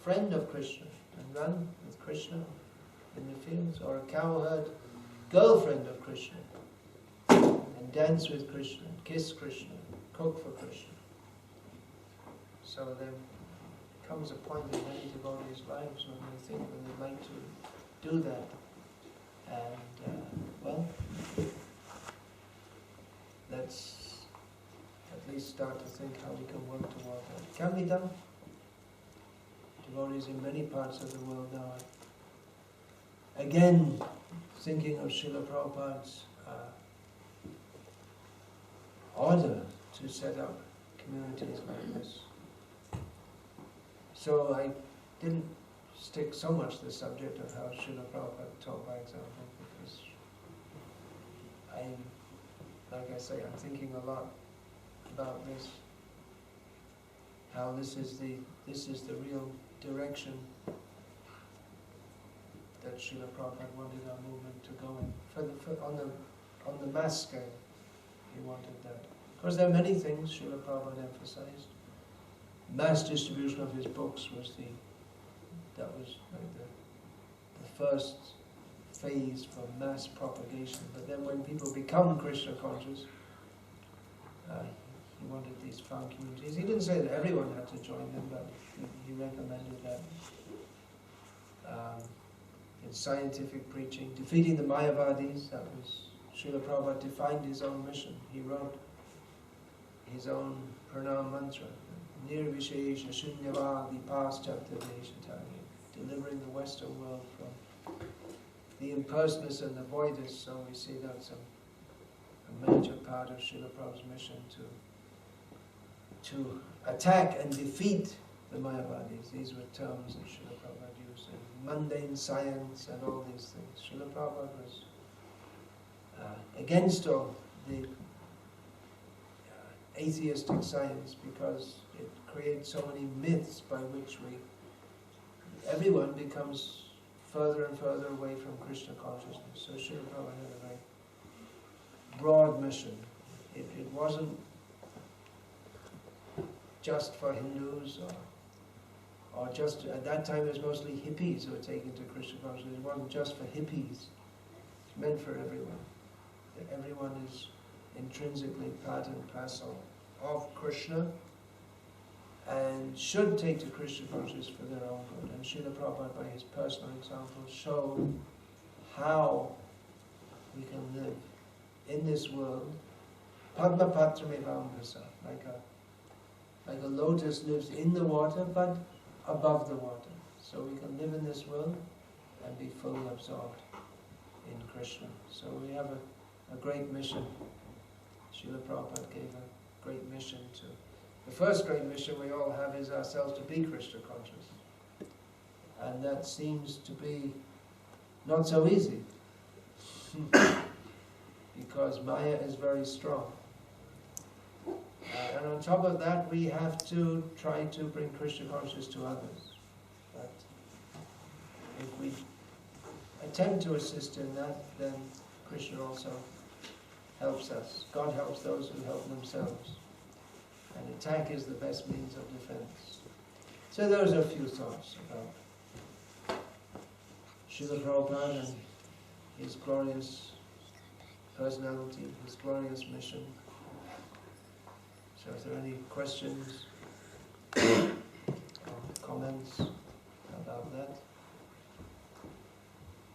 friend of Krishna and run with Krishna in the fields, or a cowherd girlfriend of Krishna and dance with Krishna, kiss Krishna, cook for Krishna. So there comes a point in many devotees' lives when they'd like to do that, and let's at least start to think how we can work toward that. It can be done. Devotees in many parts of the world now are again thinking of Srila Prabhupada's order to set up communities like this. So I didn't stick so much to the subject of how Srila Prabhupada taught by example, because like I say, I'm thinking a lot about this, how this is the real direction that Srila Prabhupada wanted our movement to go in. On the mass scale, he wanted that. Of course, there are many things Srila Prabhupada emphasized. Mass distribution of his books was like the first phase for mass propagation. But then when people become Krishna conscious, He wanted these farm communities. He didn't say that everyone had to join them, but he recommended that. In scientific preaching, defeating the Mayavadis, that was Srila Prabhupada defined his own mission. He wrote his own pranam mantra, Nirvishesha Shunyava Vipaschataveshatani, delivering the Western world from the impersonalists and the voidists. So we see that's a major part of Srila Prabhupada's mission to attack and defeat the Mayavadis. These were terms that Srila Prabhupada used in mundane science and all these things. Srila Prabhupada was against all the atheistic science because it creates so many myths by which everyone becomes further and further away from Krishna consciousness. So Srila Prabhupada had a very broad mission. It wasn't just for Hindus or just, at that time it was mostly hippies who were taken to Krishna consciousness. It wasn't just for hippies. It's meant for everyone. That everyone is intrinsically part and parcel of Krishna and should take to Krishna consciousness for their own good. And Srila Prabhupada, by his personal example, showed how we can live in this world, Padma Patramevambhasa, like a lotus lives in the water but above the water. So we can live in this world and be fully absorbed in Krishna. So we have a great mission. Srila Prabhupada gave a great mission to... The first great mission we all have is ourselves to be Krishna conscious. And that seems to be not so easy. Because Maya is very strong. And on top of that, we have to try to bring Krishna consciousness to others. But if we attempt to assist in that, then Krishna also helps us. God helps those who help themselves. And attack is the best means of defense. So those are a few thoughts about Srila Prabhupada and his glorious personality, his glorious mission. So if there are any questions or comments about that,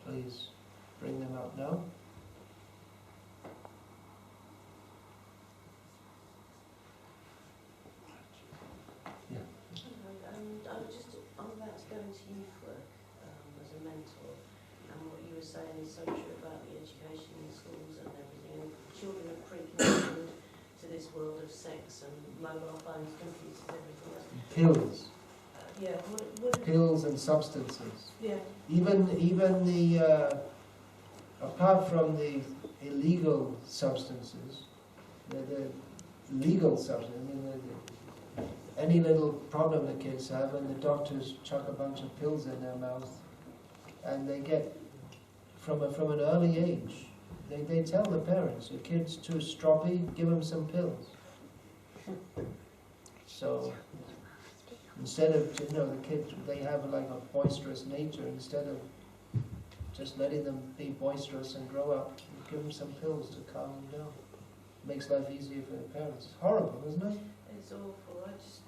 please bring them up now. Yeah. I'm about to go into youth work as a mentor, and what you were saying is so true about the education in schools and everything. And children are pre-conditioned to this world of sex and mobile phones, computers, everything else. Pills. Yeah. What Pills and substances. Yeah. Even the apart from the illegal substances, the legal substances. I mean, any little problem the kids have, and the doctors chuck a bunch of pills in their mouth, and they get from an early age. They tell the parents, your kid's too stroppy, give him some pills. So instead of, the kids, they have like a boisterous nature. Instead of just letting them be boisterous and grow up, you give them some pills to calm them down. Makes life easier for the parents. It's horrible, isn't it? It's awful. I just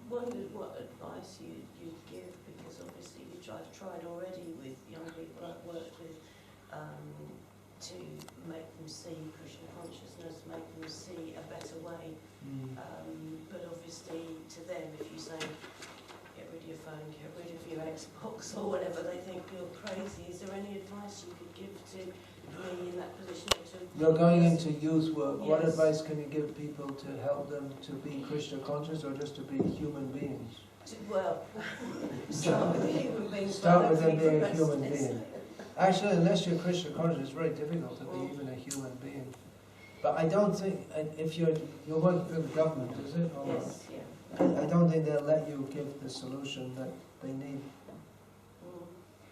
wondered what advice you'd give, because obviously I've tried already with young people I've worked with to make them see Krishna consciousness, make them see a better way. But obviously to them, if you say, get rid of your phone, get rid of your Xbox or whatever, they think you're crazy. Is there any advice you could give to me in that position? You're going into youth work. Yes. What advice can you give people to help them to be Krishna conscious, or just to be human beings? Well, start with human beings. Start with them being a human being. Actually, unless you're Krishna conscious, it's very difficult to be even a human being. But I don't think, if you're working for the government, is it? Or Yes, yeah. I don't think they'll let you give the solution that they need.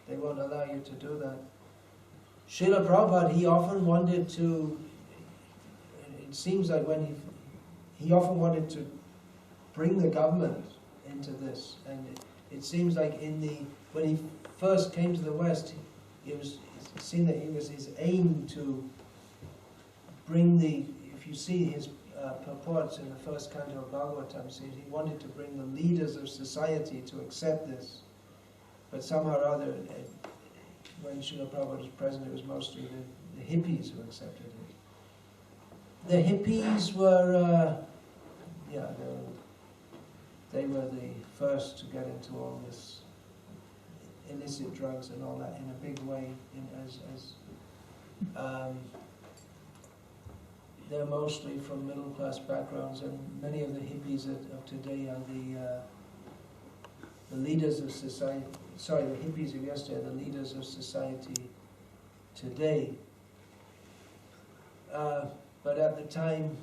They won't allow you to do that. Srila Prabhupada, he often wanted to, it seems like when he often wanted to bring the government into this. And it seems like when he first came to the West, it seemed that it was his aim to bring if you see his purports in the first canto of Bhagavatam says he wanted to bring the leaders of society to accept this, but somehow or other, when Srila Prabhupada was present, it was mostly the hippies who accepted it. The hippies were, they were the first to get into all this illicit drugs and all that in a big way, they're mostly from middle-class backgrounds, and many of the hippies of today are the leaders of society. Sorry, the hippies of yesterday are the leaders of society today. But at the time,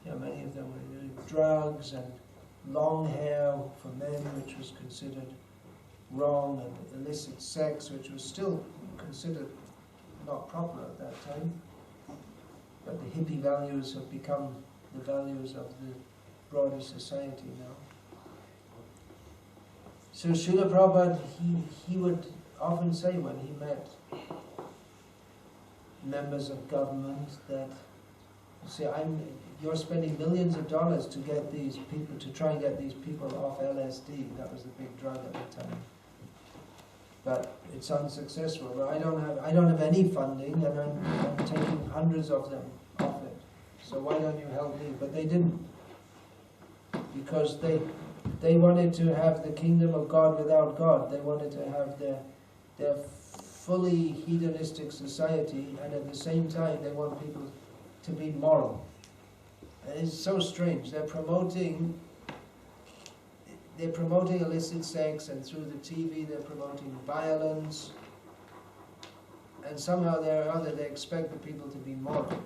many of them were doing drugs and long hair for men, which was considered wrong, and illicit sex, which was still considered not proper at that time. But the hippie values have become the values of the broader society now. So Srila Prabhupada, he would often say when he met members of government that, you're spending millions of dollars to get these people, to try and get these people off LSD. That was the big drug at the time. But it's unsuccessful. Well, I don't have any funding, and I'm taking hundreds of them off it. So why don't you help me? But they didn't, because they wanted to have the kingdom of God without God. They wanted to have their fully hedonistic society, and at the same time they want people to be moral. And it's so strange. They're promoting illicit sex, and through the TV they're promoting violence, and somehow or other they expect the people to be moral.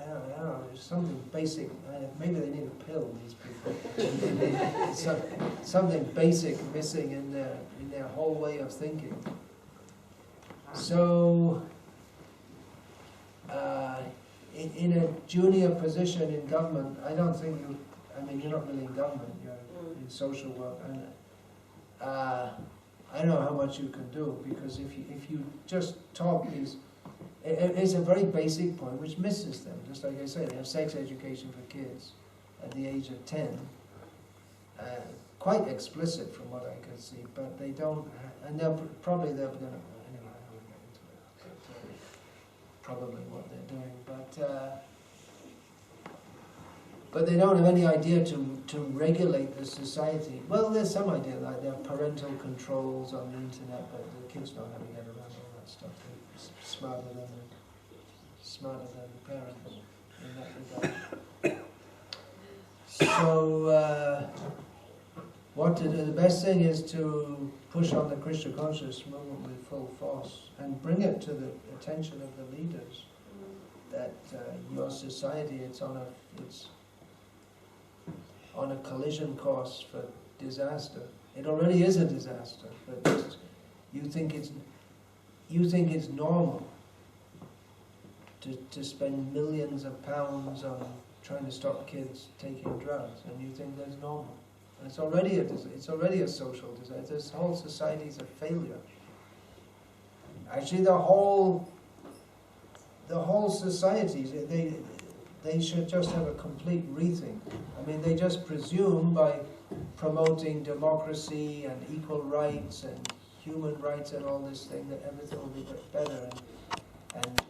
I don't know, there's something basic, maybe they need a pill, these people. Something basic missing in their whole way of thinking. So, in a junior position in government, I don't think you're not really in government, you're in social work, and I don't know how much you can do, because if you just talk it's a very basic point which misses them. Just like I say, they have sex education for kids at the age of 10, quite explicit from what I can see, but they don't, and they're going to, anyway, I don't get into it, but, probably what they're doing, but they don't have any idea to regulate the society. Well, there's some idea, like there are parental controls on the internet, but the kids know how to get around all that stuff. They're smarter than the parents in that regard. So, what to do? The best thing is to push on the Krishna consciousness movement with full force and bring it to the attention of the leaders that your society, it's on a collision course for disaster. It already is a disaster, but just, you think it's normal to spend millions of pounds on trying to stop kids taking drugs, and you think that's normal. And it's already a social disaster. This whole society is a failure. Actually, the whole society, they should just have a complete rethink. I mean, they just presume by promoting democracy and equal rights and human rights and all this thing that everything will be better. And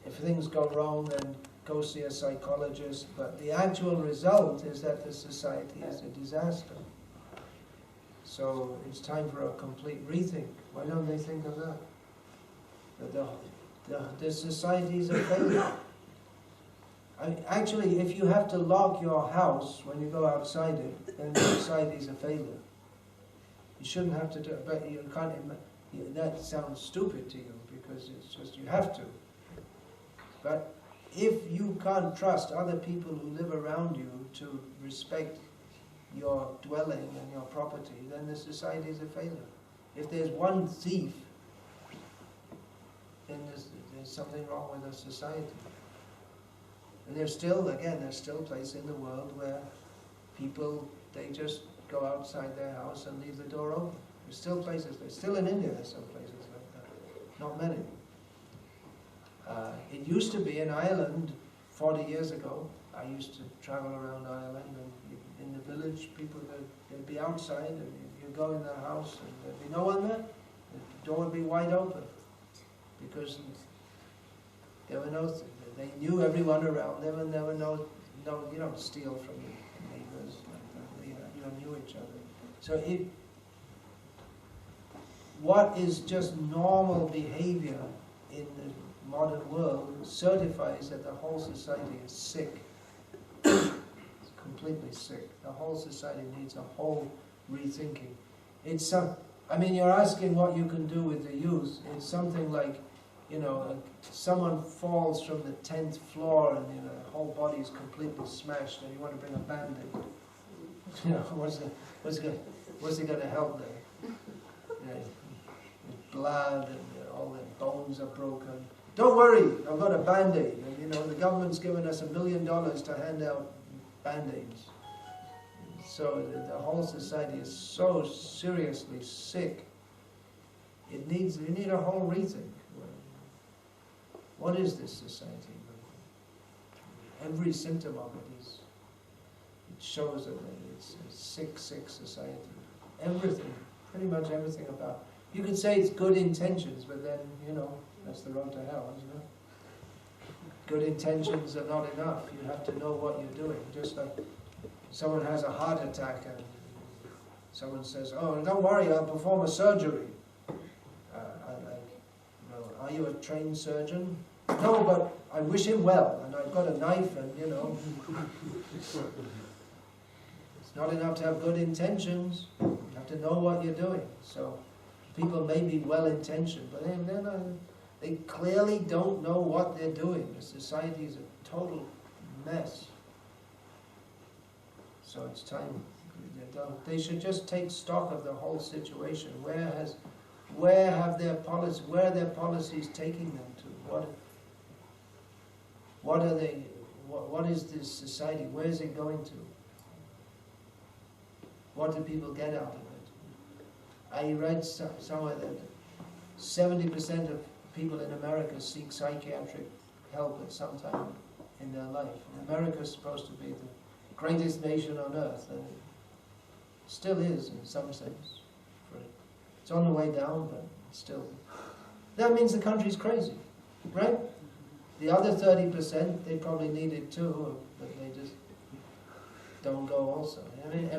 if things go wrong, then go see a psychologist. But the actual result is that the society is a disaster. So it's time for a complete rethink. Why don't they think of that? That the society is a failure. Actually, if you have to lock your house when you go outside it, then the society is a failure. You shouldn't have to do it, but you can't. That sounds stupid to you because it's just you have to. But if you can't trust other people who live around you to respect your dwelling and your property, then the society is a failure. If there's one thief, then there's something wrong with the society. And there's still places in the world where people, they just go outside their house and leave the door open. There's still places, still in India there's some places like that. Not many. It used to be in Ireland 40 years ago, I used to travel around Ireland, and in the village, people, they'd be outside, and you go in their house, and there'd be no one there. The door would be wide open, because there were no, they knew everyone around them, and there were no, you don't steal from your neighbors, you don't knew each other. So what is just normal behavior in the modern world certifies that the whole society is sick. It's completely sick. The whole society needs a whole rethinking. It's I mean, you're asking what you can do with the youth. It's something like, you know, someone falls from the 10th floor and, you know, the whole body is completely smashed, and you want to bring a band-aid. You know, what's it going to help there? You know, blood, and all their bones are broken. Don't worry, I've got a band-aid. And, you know, the government's given us $1 million to hand out band-aids. So the whole society is so seriously sick. We need a whole rethink. What is this society? Every symptom of it shows that it's a sick, sick society. Everything, pretty much everything about. You could say it's good intentions, but then, you know, that's the road to hell, isn't it? Good intentions are not enough. You have to know what you're doing. Just like someone has a heart attack and someone says, "Oh, don't worry, I'll perform a surgery." Are you a trained surgeon? No, but I wish him well, and I've got a knife, and you know. It's not enough to have good intentions. You have to know what you're doing. So people may be well-intentioned, but they clearly don't know what they're doing. The society is a total mess. So it's time. They should just take stock of the whole situation. Where are their policies taking them to? What is this society? Where is it going to? What do people get out of it? I read somewhere that 70% of people in America seek psychiatric help at some time in their life. And America is supposed to be the greatest nation on earth, and it still is in some sense. It's on the way down, but still. That means the country's crazy, right? The other 30%, they probably need it too, but they just don't go also. I mean,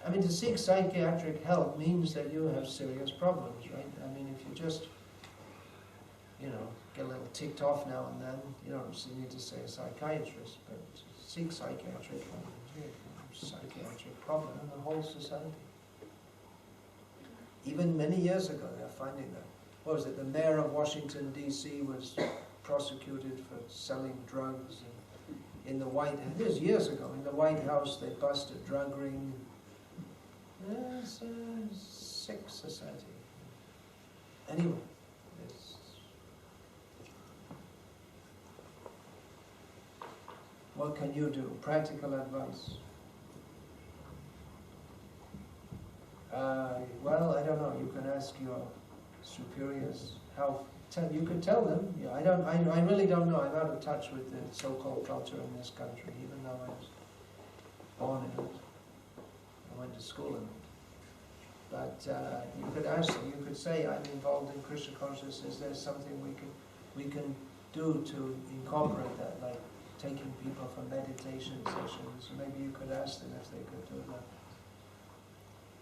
I mean, to seek psychiatric help means that you have serious problems, right? I mean, if you just, you know, get a little ticked off now and then, you don't need to say a psychiatrist, but seek psychiatric help. Psychiatric problem in the whole society. Even many years ago, they're finding that. What was it? The mayor of Washington, D.C. was prosecuted for selling drugs. And in the White House, this was years ago, in the White House, they busted drug ring. It's a sick society. Anyway, what can you do? Practical advice. Well, I don't know. You can ask your superiors how. You could tell them. Yeah, I really don't know. I'm out of touch with the so-called culture in this country, even though I was born in it. I went to school in it. But you could ask them. You could say, "I'm involved in Krishna consciousness. Is there something we can do to incorporate that, like taking people for meditation sessions?" Maybe you could ask them if they could do that.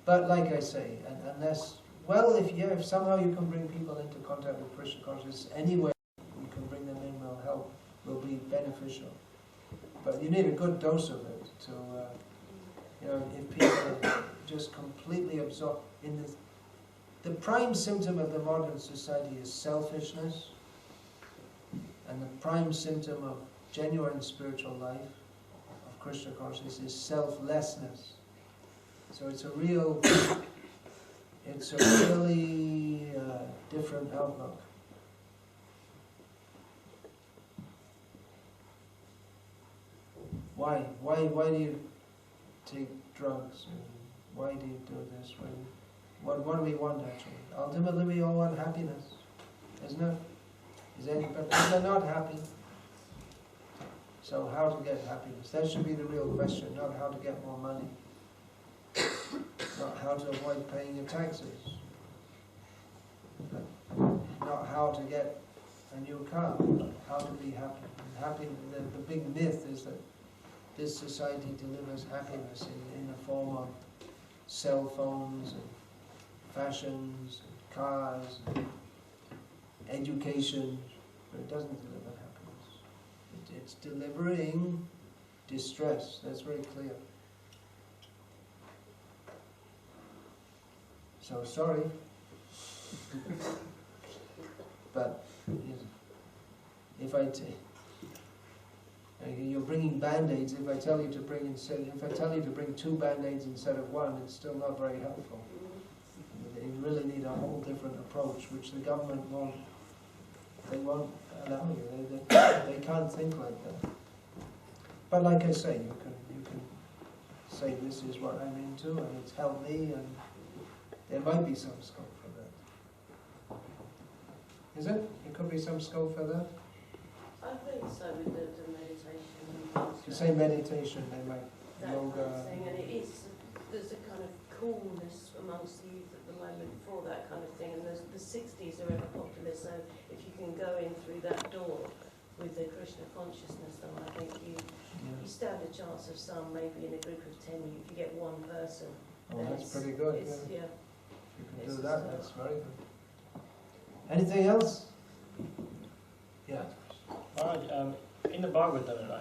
But like I say, unless, well, if somehow you can bring people into contact with Krishna consciousness, any way you can bring them in will help, will be beneficial. But you need a good dose of it to, you know, if people are just completely absorbed in this. The prime symptom of the modern society is selfishness, and the prime symptom of genuine spiritual life, of Krishna consciousness, is selflessness. So it's a really different outlook. Why do you take drugs? Why do you do this? What do we want actually? Ultimately we all want happiness, isn't it? But people are not happy. So how to get happiness? That should be the real question, not how to get more money. Not how to avoid paying your taxes. Not how to get a new car, but how to be happy. The big myth is that this society delivers happiness in the form of cell phones and fashions and cars and education, but it doesn't deliver happiness. It's delivering distress. That's very clear. So sorry, but if you're bringing band-aids, if I tell you to bring 2 band-aids instead of 1, it's still not very helpful. You really need a whole different approach, which the government won't allow you. They can't think like that. But like I say, you can say this is what I'm into and it's helped me, and there might be some scope for that. Is it? There could be some scope for that? I think so, with the meditation. You say meditation, they might that yoga. Kind of thing, and there's a kind of coolness amongst the youth at the moment for that kind of thing, and the 60s are ever popular, so if you can go in through that door with the Krishna consciousness, then I think you stand a chance of some, maybe in a group of 10, if you get one person. Oh, that's pretty good. Yeah. If you can do that, that's very good. Anything else? Yeah. In the Bhagavatam,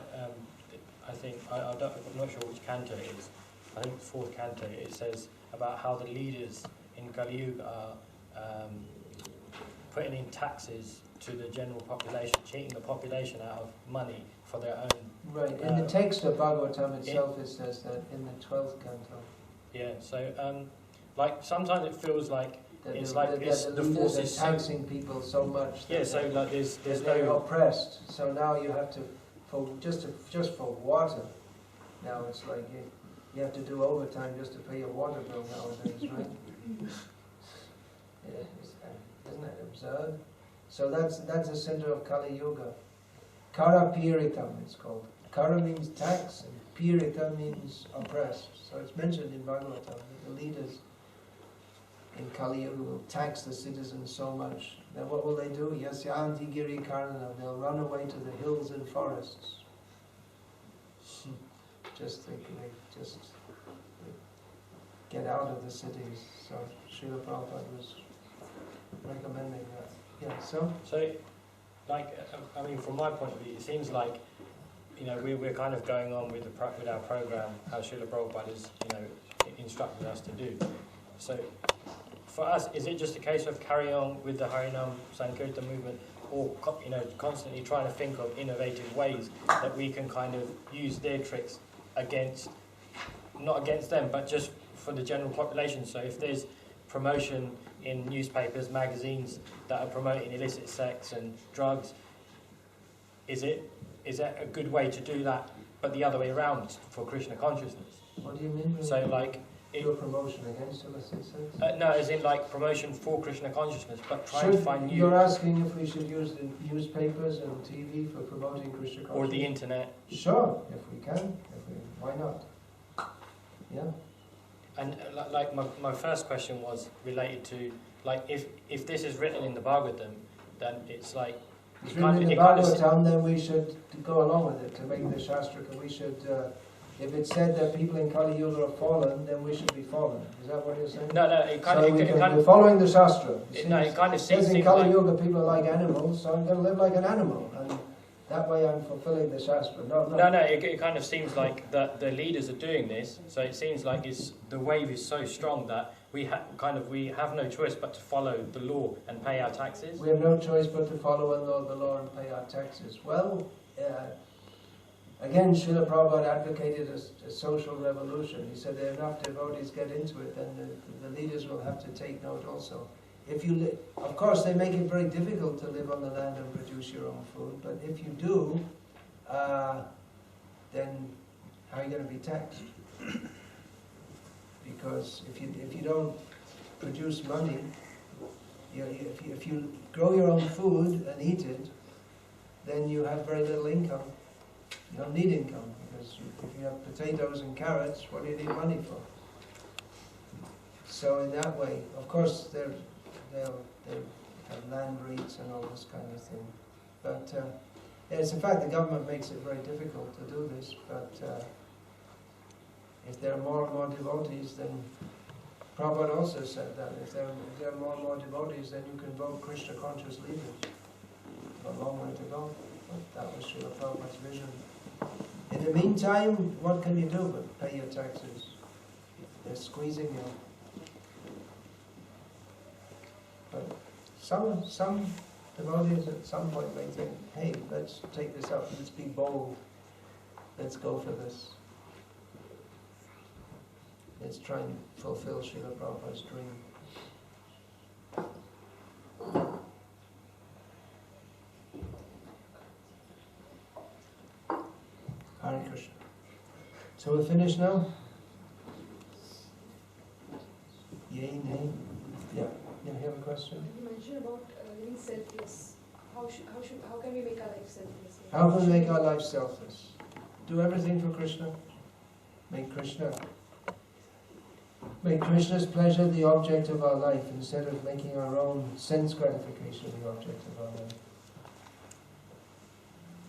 I think, I'm not sure which canto it is, I think the 4th canto, it says about how the leaders in Kali Yuga are putting in taxes to the general population, cheating the population out of money for their own. Right, in the text of Bhagavatam itself it says that in the 12th canto. Yeah, so like sometimes it feels like it's the forces are taxing people so much. Yeah, so like there's they're oppressed. So now you have to, just for water. Now it's like you have to do overtime just to pay your water bill nowadays, right? Yeah, isn't that absurd? So that's the center of Kali Yuga. Kara Pirikam it's called. Kara means tax and Pirika means oppressed. So it's mentioned in Bhagavatam that the leaders in Kali Yuga will tax the citizens so much. Then what will they do? Yasyanti Giri Karana. They'll run away to the hills and forests. Just thinking, just get out of the cities. So Srila Prabhupada was recommending that. Yeah, so? So, like, I mean, from my point of view, it seems like, you know, we're kind of going on with our program, how Srila Prabhupada is, you know, instructed us to do. So, for us, is it just a case of carrying on with the Harinam Sankirtan movement, or, you know, constantly trying to think of innovative ways that we can kind of use their tricks against, not against them, but just for the general population? So if there's promotion in newspapers, magazines that are promoting illicit sex and drugs, is that a good way to do that, but the other way around for Krishna consciousness? What do you mean? So like, do a promotion against illicit sex? no, as in like promotion for Krishna consciousness, but trying to find new... You're asking if we should use the newspapers and TV for promoting Krishna consciousness? Or the internet. Sure, if we can. Why not? Yeah. And like my first question was related to, like, if this is written in the Bhagavatam, then it's like... It's written in the Bhagavatam, then we should go along with it to make the Shastra. We should... if it said that people in Kali Yuga are fallen, then we should be fallen. Is that what you're saying? No, it kind of... We're following the Shastra. It kind of seems in Kali Yuga people are like animals, so I'm going to live like an animal. And that way I'm fulfilling the Shastra. No, it kind of seems like that the leaders are doing this, so it seems like the wave is so strong that we have no choice but to follow the law and pay our taxes. We have no choice but to follow the law and pay our taxes. Well, again, Srila Prabhupada advocated a social revolution. He said if enough devotees get into it, then the leaders will have to take note also. Of course, they make it very difficult to live on the land and produce your own food, but if you do, then how are you going to be taxed? Because if you don't produce money, If you grow your own food and eat it, then you have very little income. You don't need income, because if you have potatoes and carrots, what do you need money for? So in that way, of course, they'll have land rates and all this kind of thing. But it's in fact the government makes it very difficult to do this. But if there are more and more devotees, then Prabhupada also said that if there are more and more devotees, then you can vote Krishna conscious leaders. A long way to go. But that was Srila Prabhupada's vision. In the meantime, what can you do but pay your taxes? They're squeezing you. But some devotees at some point may think, hey, let's take this up, let's be bold, let's go for this. Let's try and fulfill Srila Prabhupada's dream. Hare Krishna. So we're finished now? Yay, nay? Yeah. You have a question? You mentioned about living selfless. How can we make our life selfless? How can we make our life selfless? Do everything for Krishna. Make Krishna's pleasure the object of our life instead of making our own sense gratification the object of our life.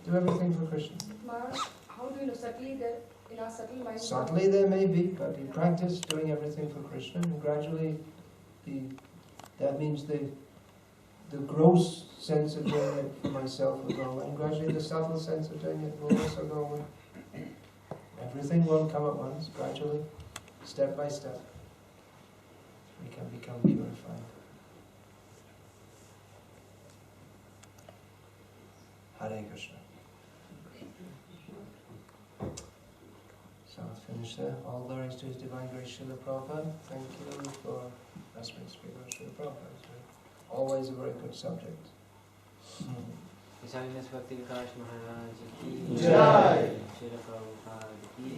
Do everything for Krishna. Maharaj, how do you know subtly that in our subtle mind? Subtly there may be, but you practice doing everything for Krishna, and gradually that means the gross sense of doing it for myself will go away, and gradually the subtle sense of doing it will also go away. Everything won't come at once, gradually, step by step. We can become purified. Hare Krishna. So I'll finish there. All glories to His Divine Grace Srila Prabhupada. Thank you for asking me to speak about Srila Prabhupada. It's always a very good subject. His Holiness Bhakti Vikasa Maharaj ki Jai. Srila Prabhupada ki